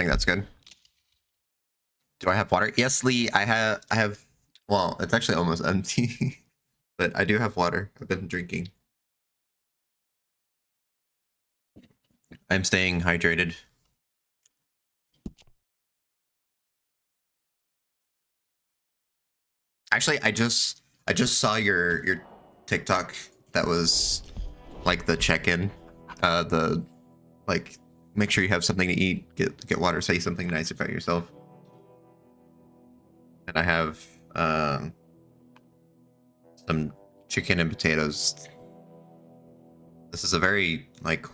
think that's good. Do I have water? Yes, Lee. I have. Well, it's actually almost empty, but I do have water. I've been drinking. I'm staying hydrated. Actually, I just saw your TikTok that was like the check-in, the like make sure you have something to eat, get water, say something nice about yourself. And I have some chicken and potatoes. This is a very like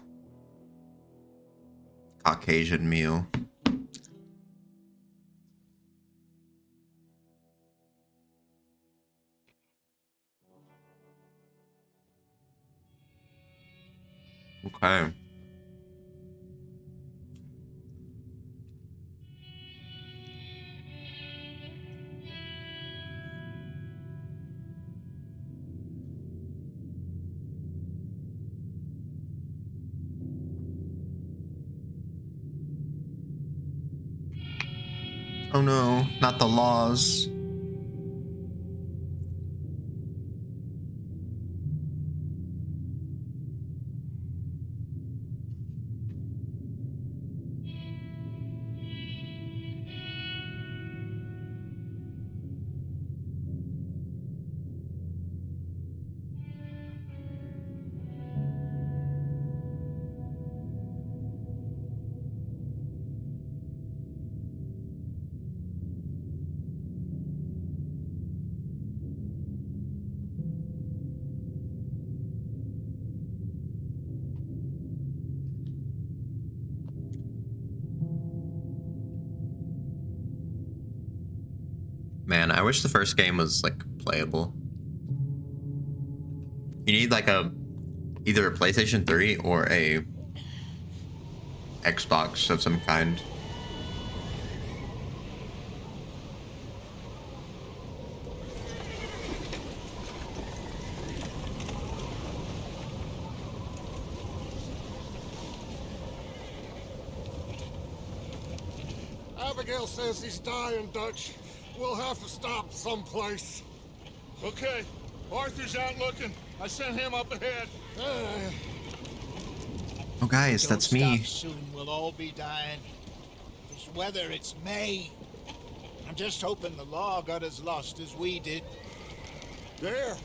Caucasian meal. Okay. Oh no, not the laws. Man, I wish the first game was like playable. You need like either a PlayStation 3 or a Xbox of some kind. Abigail says he's dying, Dutch. We'll have to stop someplace. Okay. Arthur's out looking. I sent him up ahead. Oh guys, that's me. Soon we'll all be dying. This weather, it's May. I'm just hoping the law got as lost as we did. There.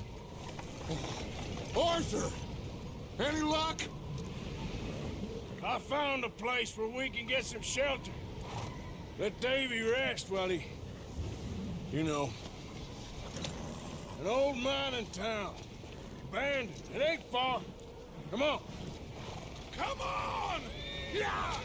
Arthur! Any luck? I found a place where we can get some shelter. Let Davy rest while he... You know. An old mining town. Abandoned. It ain't far. Come on. Come on! Yeah!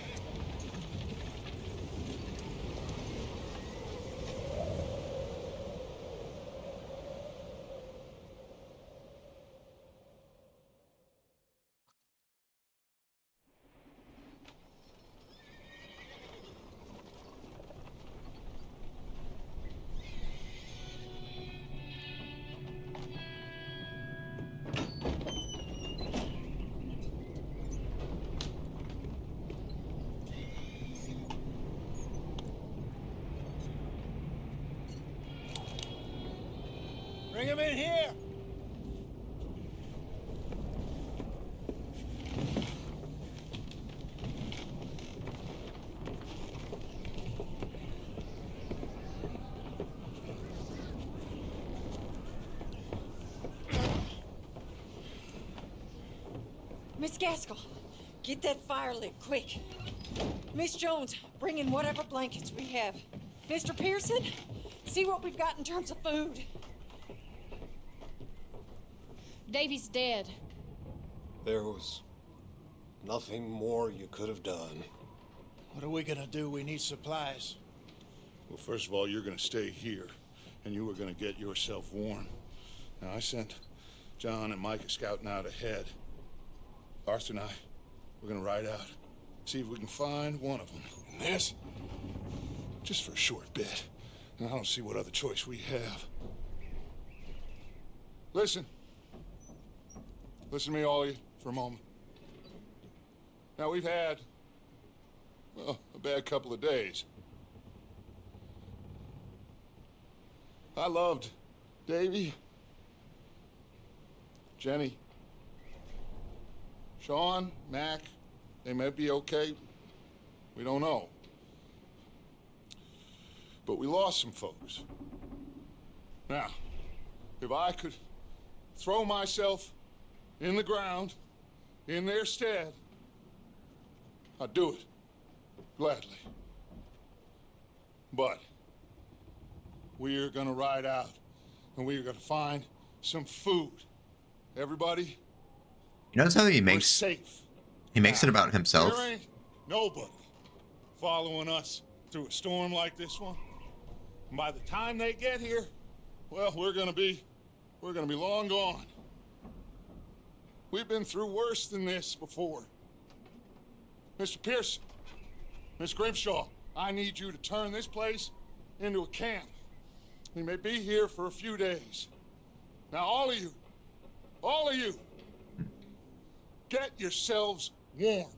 Bring him in here! Miss Gaskell, get that fire lit, quick. Miss Jones, bring in whatever blankets we have. Mr. Pearson, see what we've got in terms of food. Davy's dead. There was nothing more you could have done. What are we gonna do? We need supplies. Well, first of all, you're gonna stay here, and you are gonna get yourself warm. Now, I sent John and Micah scouting out ahead. Arthur and I, we're gonna ride out, see if we can find one of them. And this, just for a short bit. And I don't see what other choice we have. Listen. Listen to me, all of you, for a moment. Now, we've had well, a bad couple of days. I loved Davy, Jenny, Sean, Mac. They may be okay. We don't know. But we lost some folks. Now, if I could throw myself in the ground in their stead, I'd do it. Gladly. But we are gonna ride out and we are gonna find some food. Everybody, You notice how he we're makes safe. it Now, about himself? There ain't nobody following us through a storm like this one. And by the time they get here, well, we're gonna be long gone. We've been through worse than this before. Mr. Pearson, Miss Grimshaw, I need you to turn this place into a camp. We may be here for a few days. Now, all of you, get yourselves warm.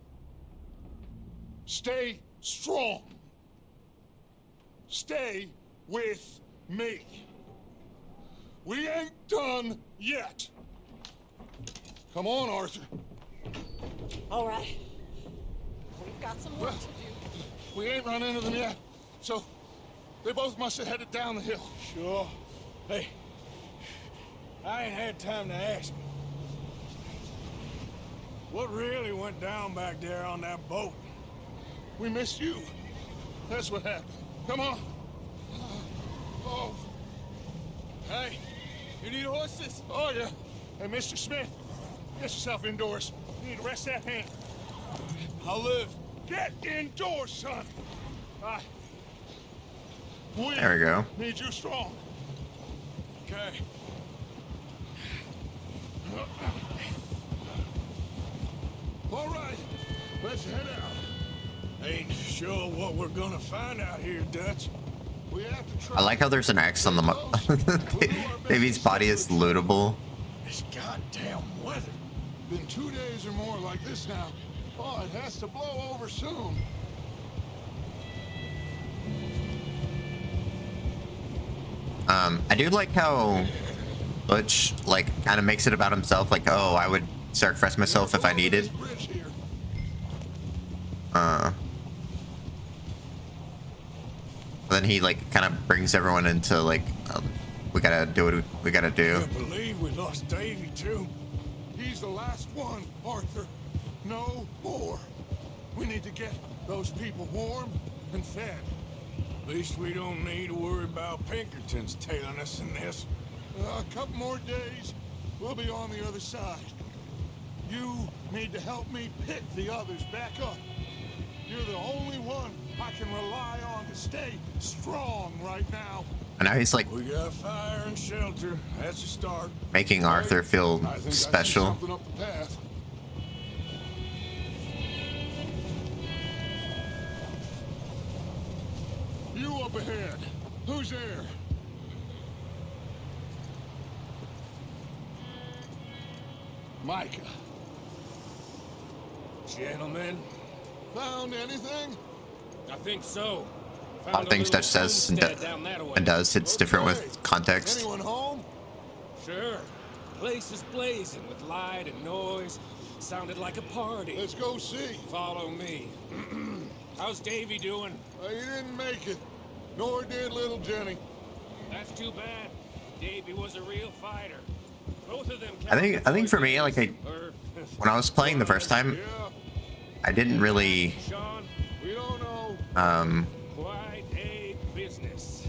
Stay strong. Stay with me. We ain't done yet. Come on, Arthur. All right. We've got some work to do. We ain't run into them yet, so they both must have headed down the hill. Sure. Hey, I ain't had time to ask. What really went down back there on that boat? We missed you. That's what happened. Come on. Oh. Hey, you need horses? Oh, yeah. Hey, Mr. Smith, get yourself indoors. You need to rest that hand. I'll live. Get indoors, son. There we go. Need you strong. Okay. All right, let's head out. Ain't sure what we're gonna find out here, Dutch. We have to try. I like how there's an X on the Davy's body is lootable. This goddamn weather. Been 2 days or more like this now. Oh, it has to blow over soon. I do like how Butch like kind of makes it about himself. Like, oh, I would sacrifice myself if I needed. Bridge here. Then he like kind of brings everyone into like, we gotta do what we gotta do. Can't believe we lost Davy too. He's the last one, Arthur. No more. We need to get those people warm and fed. At least we don't need to worry about Pinkertons tailing us in this. A couple more days, we'll be on the other side. You need to help me pick the others back up. You're the only one I can rely on to stay strong right now. And now he's like We got fire and shelter. That's a start. making Arthur feel I think I see special. something up the path. You up ahead. Who's there? Micah. Gentlemen, Found anything? I think so. A lot of things Dutch says and does. It's different with context. Anyone home? Sure. Place is blazing with light and noise. Sounded like a party. Let's go see. Follow me. How's Davy doing? He didn't make it. Nor did little Jenny. That's too bad. Davy was a real fighter. Both of them. I think for me, like when I was playing the first time, Yeah, I didn't really Sean, we don't know. quite a business.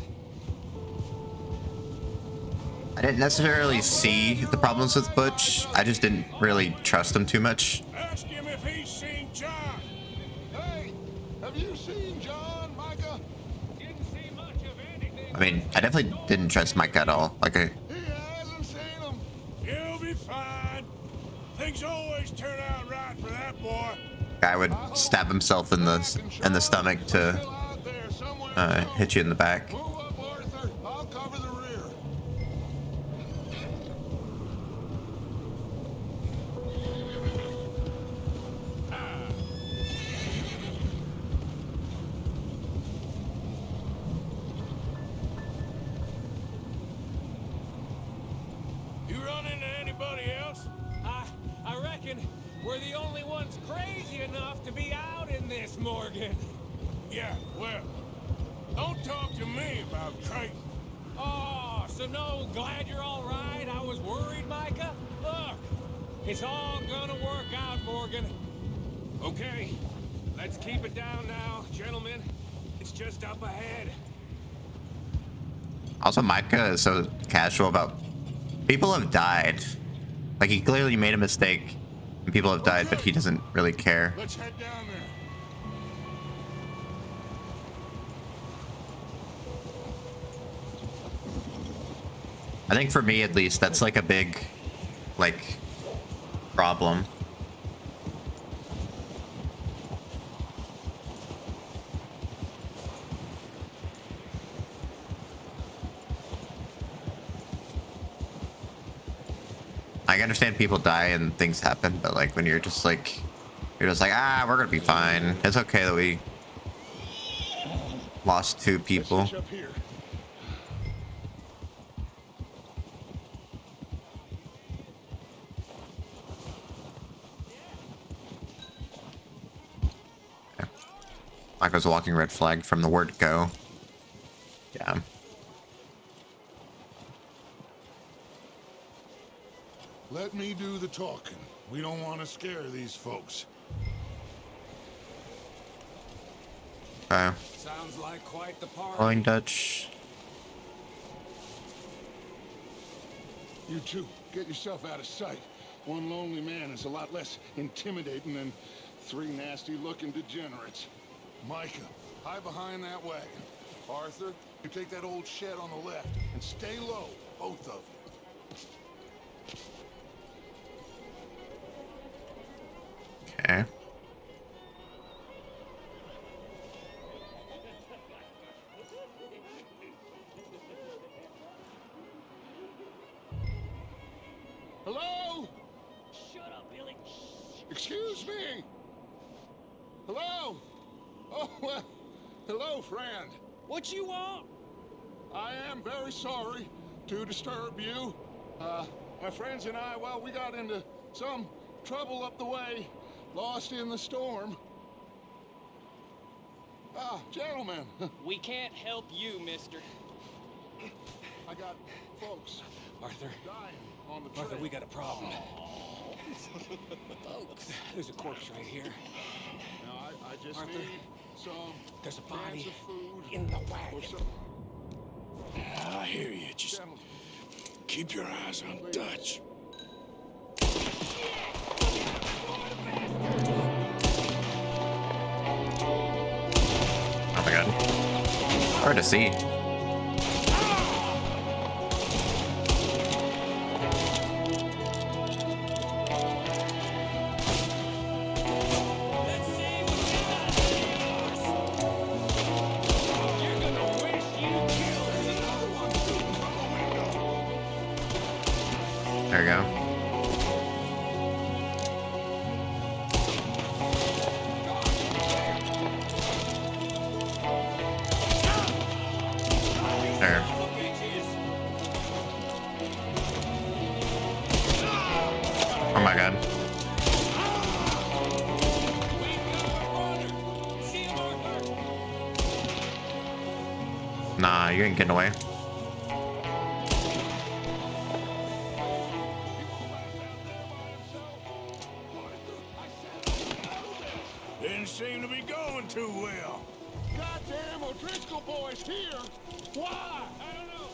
I didn't necessarily see the problems with Butch. I just didn't really trust him too much. ask him if he's seen John. Hey, have you seen John, Micah? Didn't see much of anything. I mean, I definitely didn't trust Mike at all. Like, He hasn't seen him. He'll be fine. Things always turn out right for that boy. guy would stab himself in the stomach to Still out there somewhere. hit you in the back. Move up, Arthur. I'll cover the rear. into anybody else? I reckon we're the only ones crazy enough to be out in this, Morgan. Yeah, well, don't talk to me about crazy. Oh, so no, glad you're all right. I was worried, Micah. Look, it's all gonna work out, Morgan. Okay, let's keep it down now, gentlemen. It's just up ahead. Also, Micah is so casual about people have died. Like, he clearly made a mistake and people have died, but he doesn't really care. Let's head down there. I think for me, at least, that's like a big, like, problem. I understand people die and things happen, but like when you're just like, ah, we're gonna be fine. It's okay that we lost 2 people. Let's hitch up here. Michael's a walking red flag from the word go. Yeah. Let me do the talking. We don't want to scare these folks. Okay. Sounds like quite the party. Flying Dutch. You two, get yourself out of sight. One lonely man is a lot less intimidating than 3 nasty-looking degenerates. Micah, hide behind that wagon. Arthur, you take that old shed on the left and stay low, both of you. Okay. Hello? Shut up, Billy. Excuse me. Hello? Oh, well, hello, friend. What you want? I am very sorry to disturb you. My friends and I, well, we got into some trouble up the way, lost in the storm. Ah, gentlemen, We can't help you, mister. I got folks Arthur, dying on the trail. Arthur, we got a problem. Folks, there's a corpse right here. Now, I just Arthur, need some there's a cans body of food in the or wagon. some... I hear you. Just Gentlemen, keep your eyes on Dutch. Oh my god. Hard to see. Let's see what you got. You're gonna wish you killed me. There we go. There. Oh my god. Nah, you ain't getting away. Didn't seem to be going too well. goddamn O'Driscoll boys here. Why? I don't know.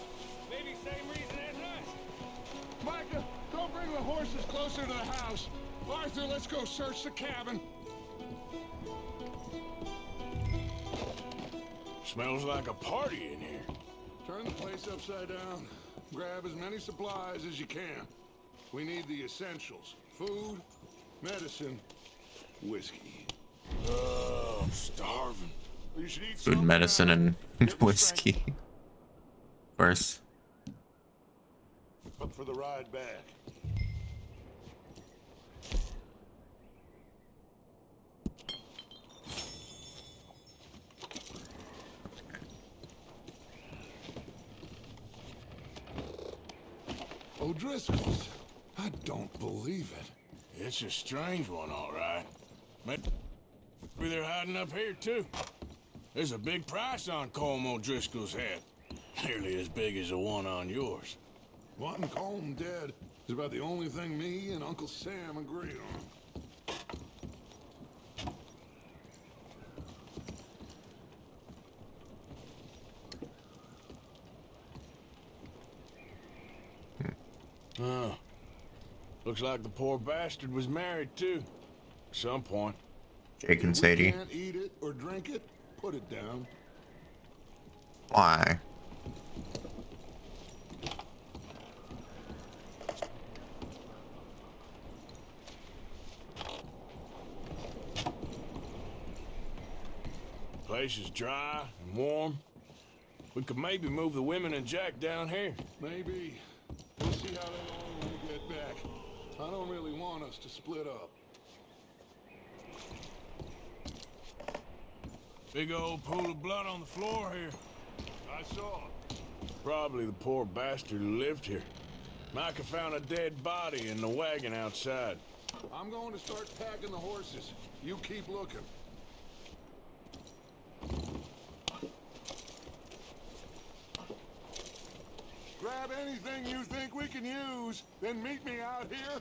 Maybe same reason as us. Micah, go bring the horses closer to the house. Arthur, let's go search the cabin. Smells like a party in here. Turn the place upside down. Grab as many supplies as you can. We need the essentials. Food, medicine, whiskey. I'm starving. You should eat Food, something medicine, now. and Get your whiskey. Of course. strength Up for the ride back. O'Driscoll's. I don't believe it. It's a strange one, all right. Maybe they're hiding up here, too. There's a big price on Colm O'Driscoll's head. Nearly as big as the one on yours. Wanting Colm dead is about the only thing me and Uncle Sam agree on. Oh. Looks like the poor bastard was married, too. At some point. Jake and If we Sadie. can't eat it or drink it, put it down. Why? Place is dry and warm. We could maybe move the women and Jack down here. Maybe. We'll see how long we get back. I don't really want us to split up. Big old pool of blood on the floor here. I saw it. Probably the poor bastard who lived here. Micah found a dead body in the wagon outside. I'm going to start packing the horses. You keep looking. Grab anything you think we can use, then meet me out here.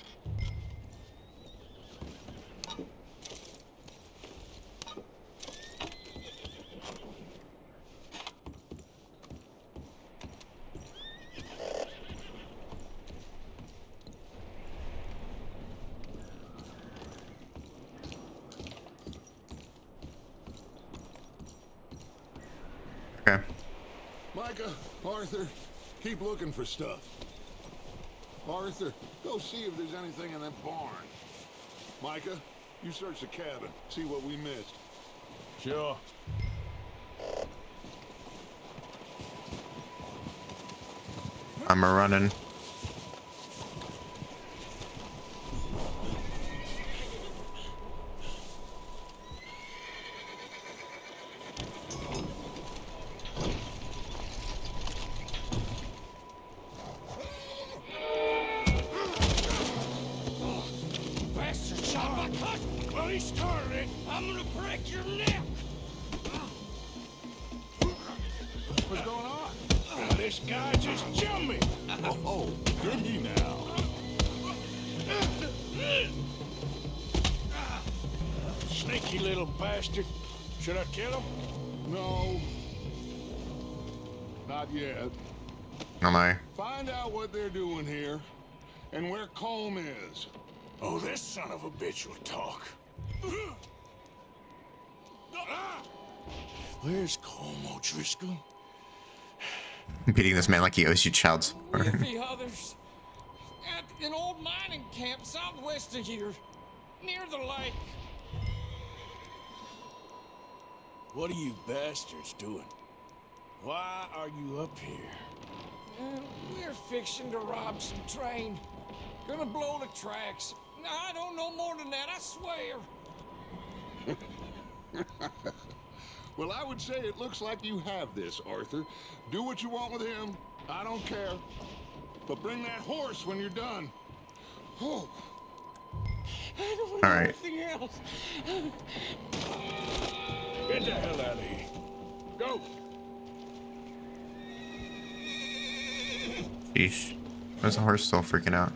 Okay. Micah, Arthur, keep looking for stuff. Arthur, go see if there's anything in that barn. Micah, you search the cabin, see what we missed. Sure. I'm a running. Bastard shot my cut! Well, he started it. I'm gonna break your neck! What's going on? This guy just jumped me. Oh, did he now? Sneaky little bastard. Should I kill him? No. Not yet. Am I? Find out what they're doing here, and where Colm is. Oh, this son of a bitch will talk. Where's Colm O'Driscoll? Beating this man like he owes you child support. With the others. At an old mining camp southwest of here. Near the lake. What are you bastards doing? Why are you up here? We're fixing to rob some train. Gonna blow the tracks. I don't know more than that, I swear. Well, I would say it looks like you have this, Arthur. Do what you want with him. I don't care. But bring that horse when you're done. Oh. I don't want All right. anything else. Get the hell out of here. Go. Sheesh. Where's the horse still freaking out?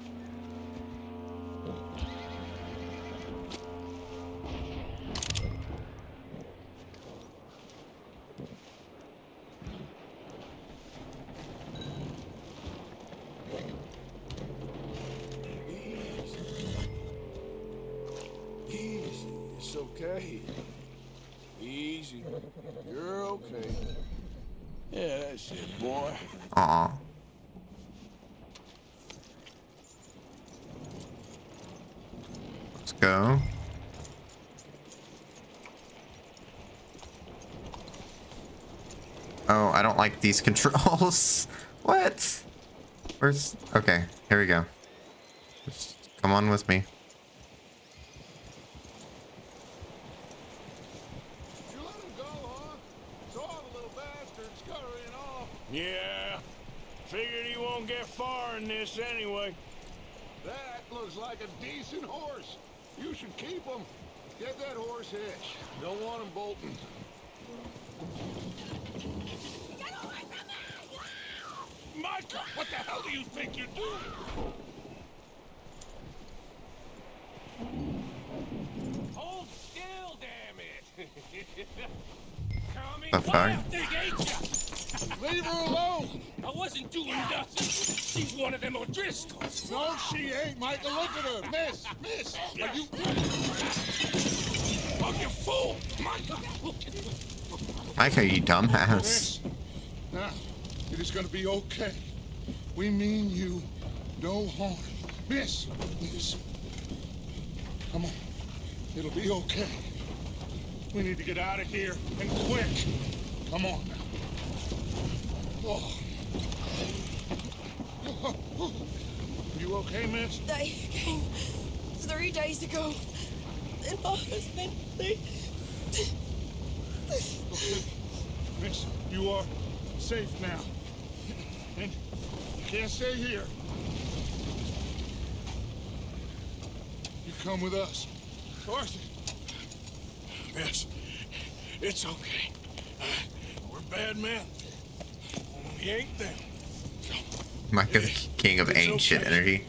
Easy. It's okay. Easy. You're okay. Yeah, that's it, boy. Aw. Let's go. Oh, I don't like these controls. What? Where's... Okay, here we go. Just come on with me. You let him go, huh? Saw the little bastard scurrying off. Yeah. Figured he won't get far in this anyway. That looks like a decent horse. You should keep him. Get that horse hitched. Don't want him bolting. Micah, what the hell do you think you're doing? Hold still, damn it! Coming The fuck? Leave her alone. I wasn't doing nothing. She's one of them O'Driscolls. No, she ain't, Micah. Look at her. Miss, are you... Oh, you fool! Micah! Micah, you dumbass. Miss, now, it is gonna be okay. We mean you no harm. Miss, come on. It'll be okay. We need to get out of here, and quick. Come on now. Oh. Are you okay, miss? They came 3 days ago. And my husband, they... Okay. Miss, you are safe now. And you can't stay here. You come with us. Arthur. Miss, it's okay. We're bad men. We ain't them. Micah, the king of ancient energy.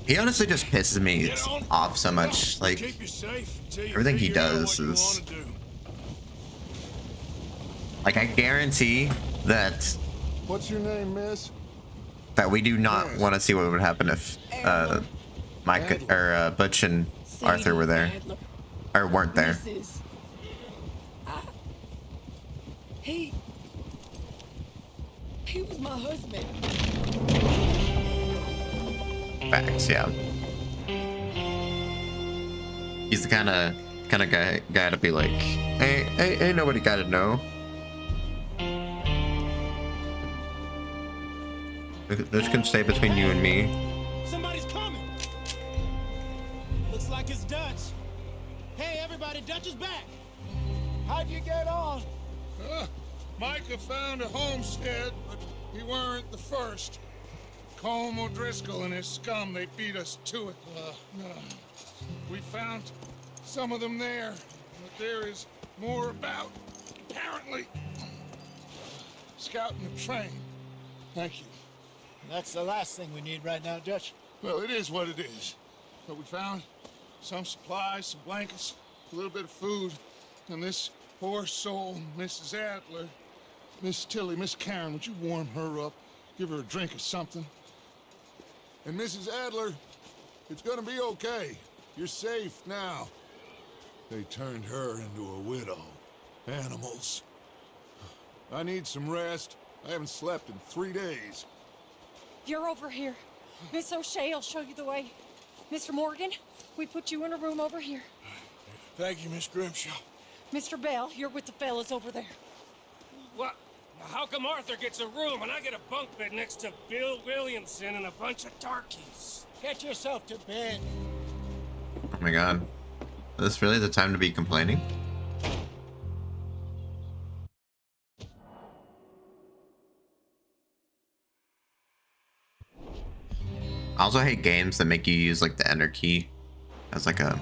He honestly just pisses me off so much. Like, Keep you safe until you everything he figure out does what you is... wanna do. Like, I guarantee that What's your name, miss? we do not want to see what would happen if Micah or Butch and Arthur were there or weren't there. Mrs. He was my husband. Facts, yeah. He's the kind of guy to be like, hey, ain't nobody got to know. This can stay between you and me. Somebody's coming. Looks like it's Dutch. Hey, everybody, Dutch is back. How'd you get on? Micah found a homestead, but we weren't the first. Colm O'Driscoll and his scum, they beat us to it. We found some of them there, but there is more about, apparently. Scouting the train. Thank you. That's the last thing we need right now, Dutch. Well, it is what it is. But we found some supplies, some blankets, a little bit of food, and this poor soul, Mrs. Adler, Miss Tilly, Miss Karen, would you warm her up? Give her a drink or something? And Mrs. Adler, it's gonna be okay. You're safe now. They turned her into a widow. Animals. I need some rest. I haven't slept in 3 days. You're over here. Miss O'Shea will show you the way. Mr. Morgan, we put you in a room over here. Thank you, Miss Grimshaw. Mr. Bell, you're with the fellas over there. What? How come Arthur gets a room and I get a bunk bed next to Bill Williamson and a bunch of darkies? Get yourself to bed. Oh my god. Is this really the time to be complaining? I also hate games that make you use like the enter key as like a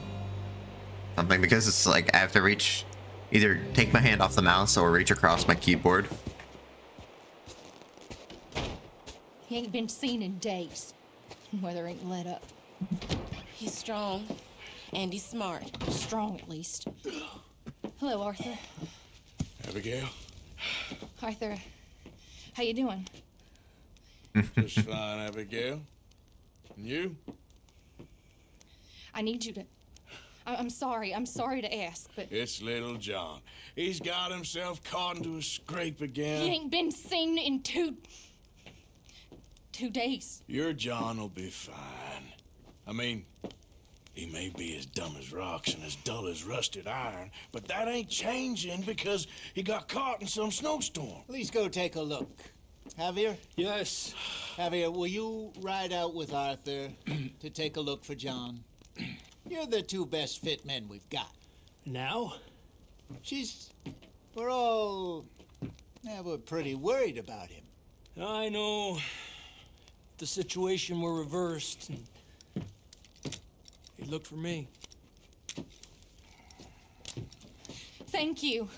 something, because it's like I have to reach, either take my hand off the mouse or reach across my keyboard. He ain't been seen in days. Weather ain't let up. He's strong, and he's smart. Strong, at least. Hello, Arthur. Abigail? Arthur, how you doing? Just fine, Abigail. And you? I need you to... I'm sorry to ask, but... It's little John. He's got himself caught into a scrape again. He ain't been seen in 2 days. Your John will be fine. I mean, he may be as dumb as rocks and as dull as rusted iron, but that ain't changing because he got caught in some snowstorm. Please go take a look. Javier? Yes. Javier, will you ride out with Arthur to take a look for John? You're the 2 best fit men we've got. Now? We're pretty worried about him. I know. The situation were reversed. And Good luck for me. Thank you.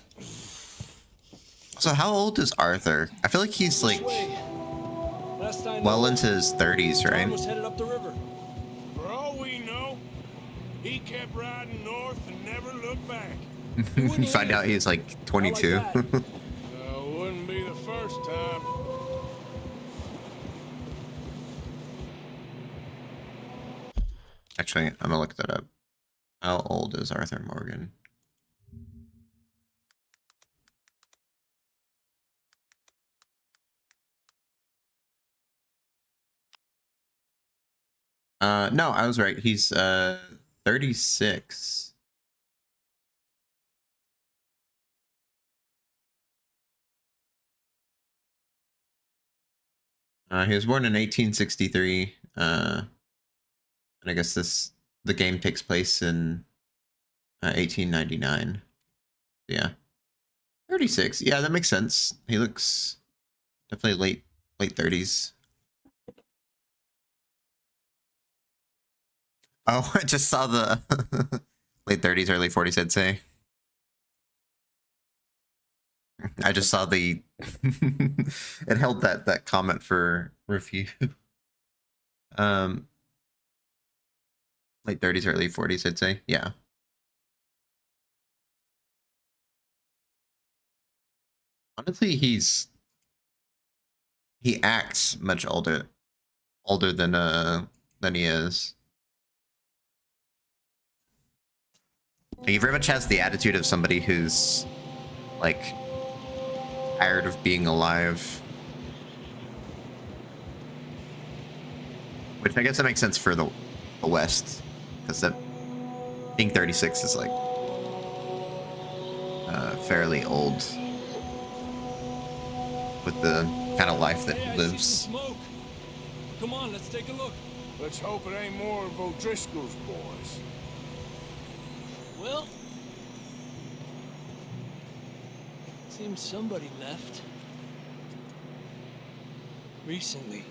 So how old is Arthur? I feel like he's like Last I know, well into his 30s, John right? was headed up the river. For all we know, he kept riding north and never looked back. You find out he's like 22. Wouldn't be the first time. Actually, I'm gonna look that up. How old is Arthur Morgan? No, I was right. He's 36. He was born in 1863. And I guess the game takes place in 1899. Yeah. 36. Yeah, that makes sense. He looks definitely late 30s. Oh, I just saw the late 30s, early 40s, I'd say. I just saw the it held that comment for review. Late 30s, early 40s, I'd say. Yeah. Honestly, he acts much older than he is. He very much has the attitude of somebody who's like tired of being alive. Which I guess that makes sense for the West, because that being 36 is like fairly old with the kind of life that he lives. Smoke. Come on, let's take a look. Let's hope it ain't more of O'Driscoll's boys. Well, seems somebody left recently.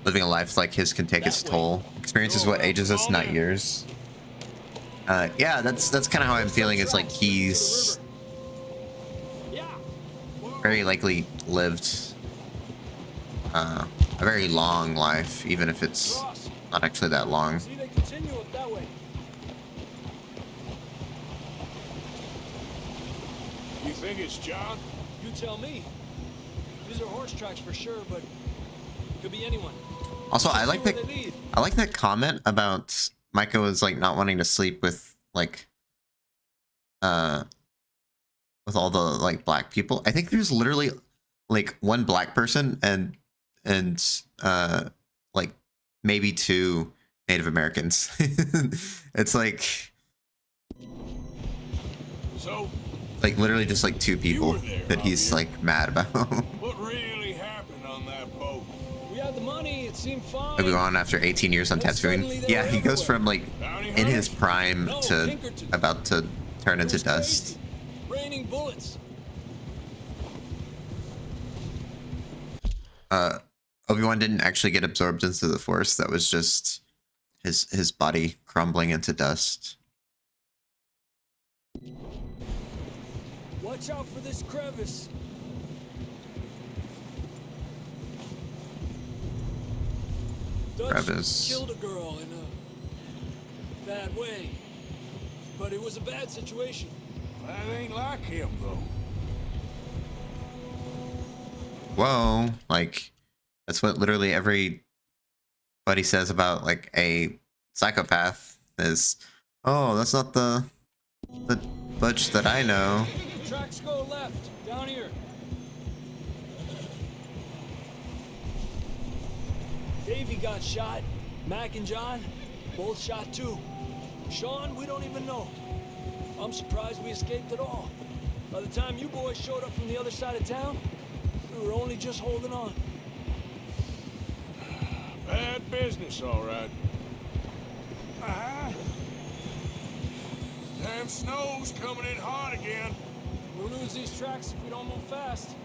Living a life like his can take its toll. Experience is what ages us, not years. Yeah, that's kind of how I'm feeling. It's like he's very likely lived a very long life, even if it's not actually that long. See, they continue it that way. You think it's John? You tell me. These are horse tracks for sure, but it could be anyone. Also, I like that comment about Micah was like not wanting to sleep with like with all the like black people. I think there's literally like one black person and like maybe two Native Americans. It's like So like literally just like two people that he's like mad about. what really happened on that boat? We had the money, it seemed fine. Obi-Wan after 18 years on Tatooine. Yeah, he goes from like in his prime to about to turn into dust. Raining bullets. Obi-Wan didn't actually get absorbed into the Force. That was just his body crumbling into dust. Watch out for this crevice. Dutch Crevice. killed a girl in a bad way, but it was a bad situation. That ain't like him, though. Whoa, like that's what literally everybody says about like a psychopath is, oh, that's not the Butch that I know. Tracks go left, down here. Davey got shot. Mac and John, both shot too. Sean, we don't even know. I'm surprised we escaped at all. By the time you boys showed up from the other side of town, we were only just holding on. Bad business, all right. Damn snow's coming in hot again. We'll lose these tracks if we don't move fast.